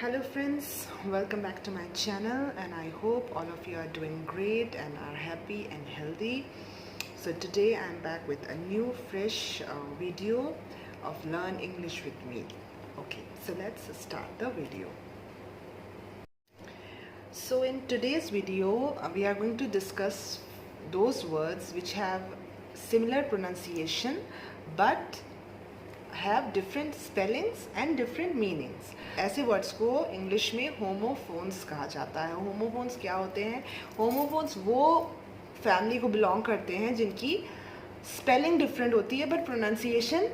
Hello friends, welcome back to my channel and I hope all of you are doing great and are happy and healthy. So today I'm back with a new fresh video of Learn English with me. Okay, so let's start the video. So in today's video we are going to discuss those words which have similar pronunciation but have different spellings and different meanings. ऐसे words को English में homophones कहा जाता है. Homophones क्या होते हैं? Homophones वो फैमिली को बिलोंग करते हैं जिनकी स्पेलिंग डिफरेंट होती है बट प्रोनाउंसिएशन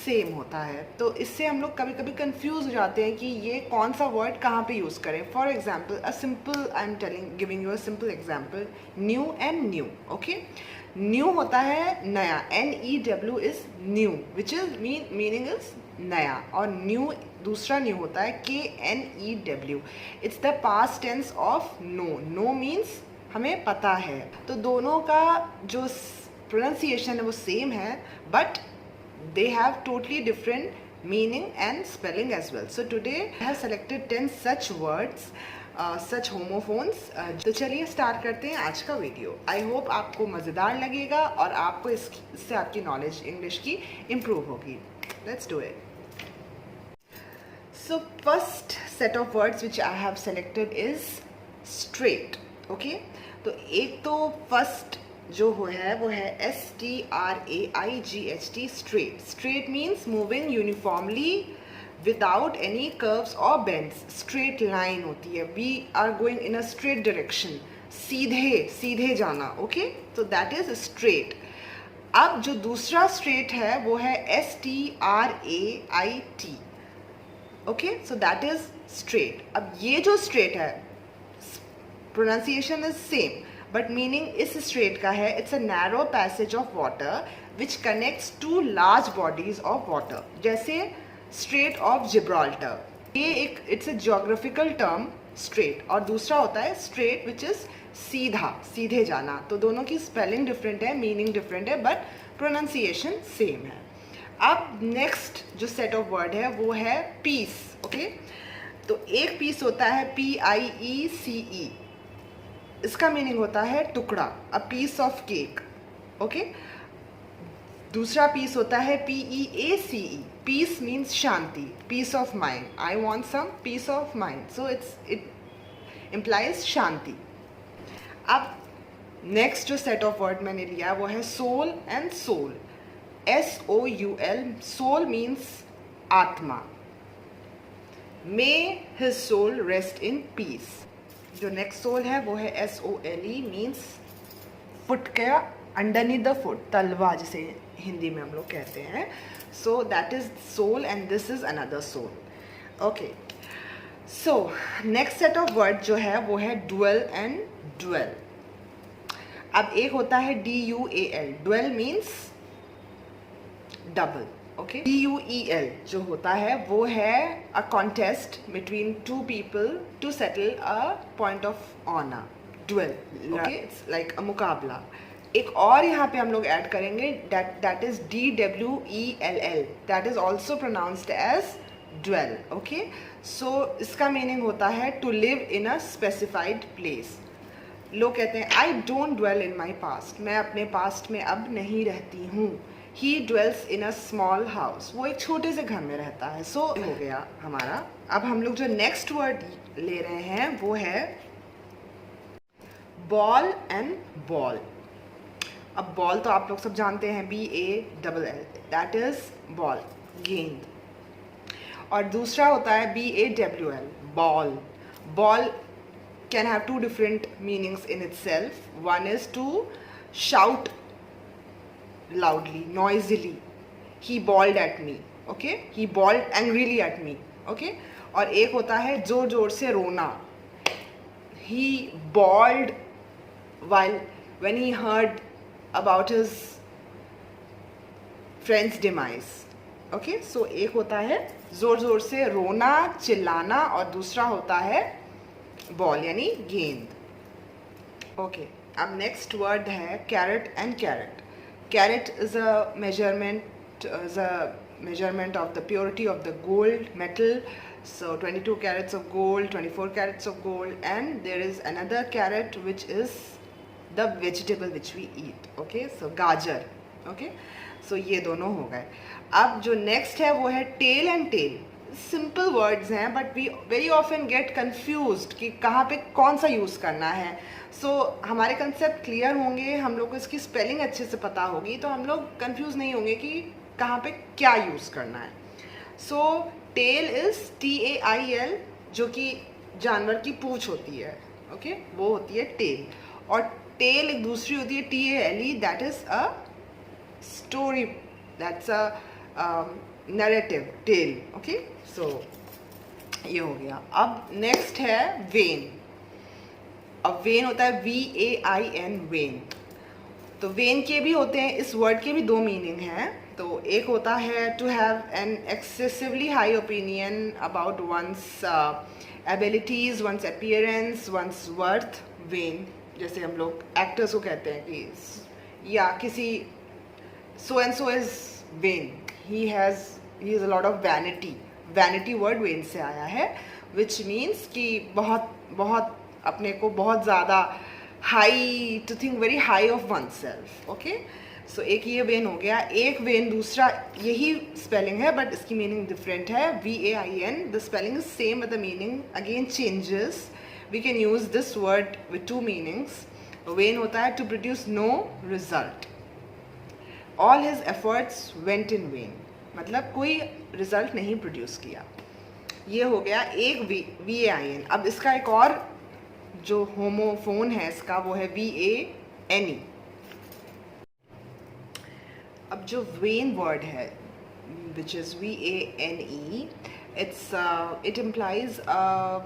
सेम होता है. तो इससे हम लोग कभी कभी कंफ्यूज हो जाते हैं कि ये कौन सा वर्ड कहाँ पे यूज़ करें. For example a simple I am giving you a simple example, new and new. Okay, new होता है नया, NEW is new which is meaning is नया, और न्यू दूसरा न्यू होता है KNEW. It's the past tense of know. Know means हमें पता है. तो दोनों का जो प्रोनाउंसिएशन है वो सेम है but they have totally different meaning and spelling as well. So today I have selected 10 such words, such homophones. तो चलिए स्टार्ट करते हैं आज का वीडियो. आई होप आपको मज़ेदार लगेगा और आपको इससे आपकी नॉलेज इंग्लिश की इम्प्रूव होगी. Let's do it. So first set of words which I have selected is straight. Okay, तो एक तो फर्स्ट जो वो है STRAIGHT, straight. Straight means moving uniformly without any curves or bends. straight line होती है. we are going in a straight direction. सीधे जाना. ओके, तो that is straight. अब जो दूसरा straight है वो है STRAIT. Okay, so that is straight. अब ये जो straight है pronunciation is same but meaning इस straight का है it's a narrow passage of water which connects two large bodies of water. जैसे स्ट्रेट ऑफ जिब्राल्टर, ये एक it's a geographical term straight, और दूसरा होता है स्ट्रेट विच इज सीधे जाना. तो दोनों की स्पेलिंग डिफरेंट है, मीनिंग डिफरेंट है बट प्रोनाउंसिएशन सेम है. अब नेक्स्ट जो सेट ऑफ वर्ड है वो है पीस. ओके, तो एक पीस होता है PIECE. इसका मीनिंग होता है टुकड़ा, a piece of cake. Okay, दूसरा पीस होता है PEACE. पीस मीन्स शांति, peace of mind. I want some peace of mind, so it implies शांति. अब नेक्स्ट जो सेट ऑफ वर्ड मैंने लिया वो है soul and soul. SOUL. Soul means आत्मा. May his soul rest in peace. जो नेक्स्ट सोल है वो है SOLE. मीन्स फुट का अंडरनीथ द फुट, तलवा जिसे हिंदी में हम लोग कहते हैं. So that is soul and this is another soul. Okay, so next set of word जो है वो है डुअल एंड ड्वेल. अब एक होता है DUAL. Dual means double. Okay, DUEL जो होता है वो है a contest between two people to settle a point of honour. Duel, okay, it's like a मुकाबला. एक और यहाँ पे हम लोग ऐड करेंगे that is DWELL. That is also pronounced as dwell. Okay, so इसका मीनिंग होता है to live in a specified place. लोग कहते हैं I don't dwell in my past. मैं अपने पास्ट में अब नहीं रहती हूँ. He dwells in a small house. वो एक छोटे से घर में रहता है. सो हो गया हमारा. अब हम लोग जो नेक्स्ट वर्ड ले रहे हैं वो है बॉल एंड बॉल. अब बॉल तो आप लोग सब जानते हैं, BALL. दैट इज बॉल, गेंद. और दूसरा होता है BAWL, bawl. Bawl can have two different meanings in itself. One is to shout loudly, noisily. He bawled at me. Okay, he bawled angrily at me. Okay, और एक होता है जोर जोर से रोना. He bawled when he heard about his friend's demise. Okay, so एक होता है जोर जोर से रोना, चिल्लाना, और दूसरा होता है बॉल यानी गेंद. ओके, अब नेक्स्ट वर्ड है carrot and carrot. Carat is a measurement of the purity of the gold metal So 22 carats of gold, 24 carats of gold, and there is another carat which is the vegetable which we eat. Okay, so गाजर. Okay, so ये दोनों हो गए. अब जो next है वो है tail and tail. Simple words हैं but we very often get confused कि कहाँ पे कौन सा यूज़ करना है. हमारे कंसेप्ट क्लियर होंगे, हम लोग को इसकी स्पेलिंग अच्छे से पता होगी, तो हम लोग कंफ्यूज नहीं होंगे कि कहाँ पे क्या यूज़ करना है. टेल इज़ TAIL, जो कि जानवर की पूँछ होती है. ओके, वो होती है टेल. और टेल एक दूसरी होती है TALE, that is a story, that's a narrative tale. Okay, so ये हो गया. अब नेक्स्ट है वेन. अब वेन होता है VAIN, वेन. तो वेन के भी होते हैं, इस वर्ड के भी दो मीनिंग हैं. तो एक होता है to have an excessively high opinion about one's abilities, one's appearance, one's worth. Vain जैसे हम लोग एक्टर्स को कहते हैं कि या किसी so and so is when, he is a lot of vanity. Vanity word when से आया है, विच मीन्स कि बहुत अपने को बहुत ज़्यादा high, to think very high of one self. Okay, so एक ये वेन हो गया. एक वेन दूसरा यही स्पेलिंग है बट इसकी मीनिंग डिफरेंट है. VAIN, the spelling is same but the meaning again changes. We can use this word with two meanings. Vain होता है to produce no result. All his efforts went in vain, मतलब कोई result नहीं produce किया. ये हो गया एक VAIN. अब इसका एक और जो होमोफोन है इसका, वो है VANE. अब जो वेन वर्ड है which is VANE, it implies a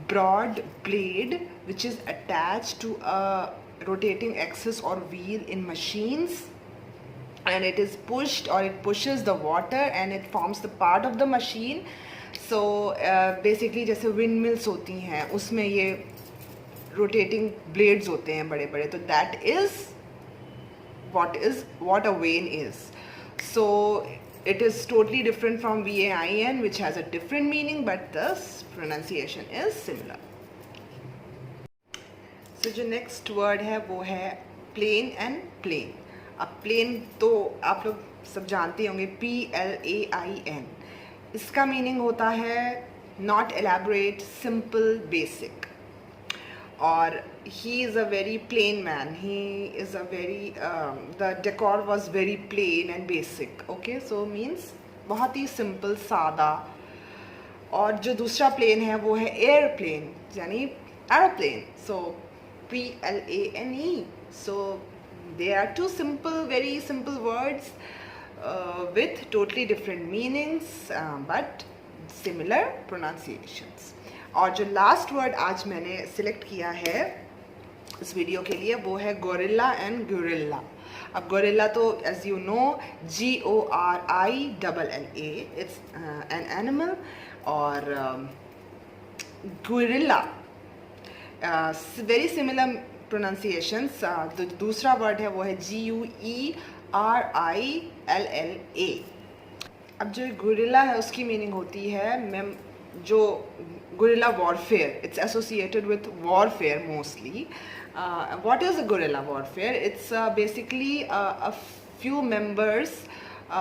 broad blade which is attached to a rotating axis or wheel in machines, and it is pushed or it pushes the water and it forms the part of the machine. So basically जैसे windmills होती हैं उसमें ये rotating blades होते हैं बड़े बड़े, तो that is what a vane is. So it is totally different from VAIN, which has a different meaning, but the pronunciation is similar. So जो next word है वो है plain and plain. अब plain तो आप लोग सब जानते होंगे, PLAIN. इसका मीनिंग होता है not elaborate, simple, basic. और he is a very plain man. He is a very the decor was very plain and basic. Okay, so means बहुत ही simple, सादा. और जो दूसरा प्लेन है वो है airplane, यानी aeroplane. So PLANE. So they are two simple, very simple words with totally different meanings but similar pronunciations. और जो लास्ट वर्ड आज मैंने सिलेक्ट किया है इस वीडियो के लिए वो है गोरिल्ला एंड गुरिल्ला. अब गोरिल्ला तो as you know GORILLA, it's an animal. और गुरिल्ला वेरी सिमिलर प्रोनाउंसिएशंस. दूसरा वर्ड है वो है GUERILLA. अब जो गुरिल्ला है उसकी मीनिंग होती है जो guerrilla warfare. It's associated with warfare mostly. What is a guerrilla warfare? It's basically a few members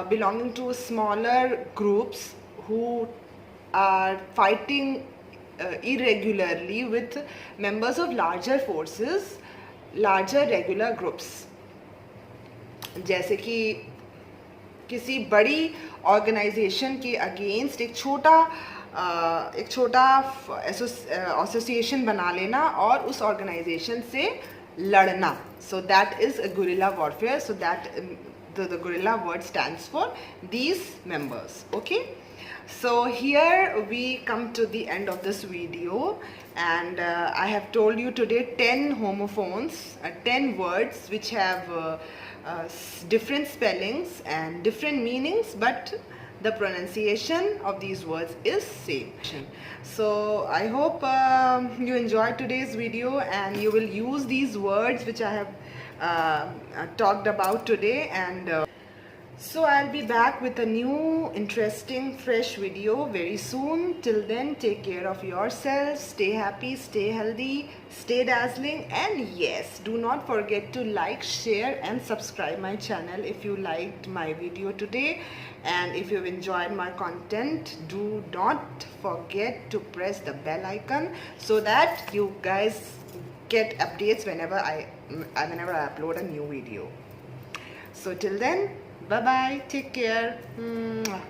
belonging to smaller groups who are fighting irregularly with members of larger forces, larger regular groups. जैसे कि किसी बड़ी organisation के against एक छोटा association बना लेना और उस ऑर्गेनाइजेशन से लड़ना. So that is a guerrilla warfare. So that the guerrilla word stands for these members. Okay, so here we come to the end of this video, and I have told you today 10 homophones, 10 words which have different spellings and different meanings, but the pronunciation of these words is same. So I hope you enjoyed today's video and you will use these words which I have talked about today. And So I'll be back with a new interesting fresh video very soon. Till then, take care of yourself, stay happy, stay healthy, stay dazzling, and yes, do not forget to like, share and subscribe my channel if you liked my video today. And if you've enjoyed my content, do not forget to press the bell icon so that you guys get updates whenever I upload a new video. So till then, bye bye, take care. Mwah.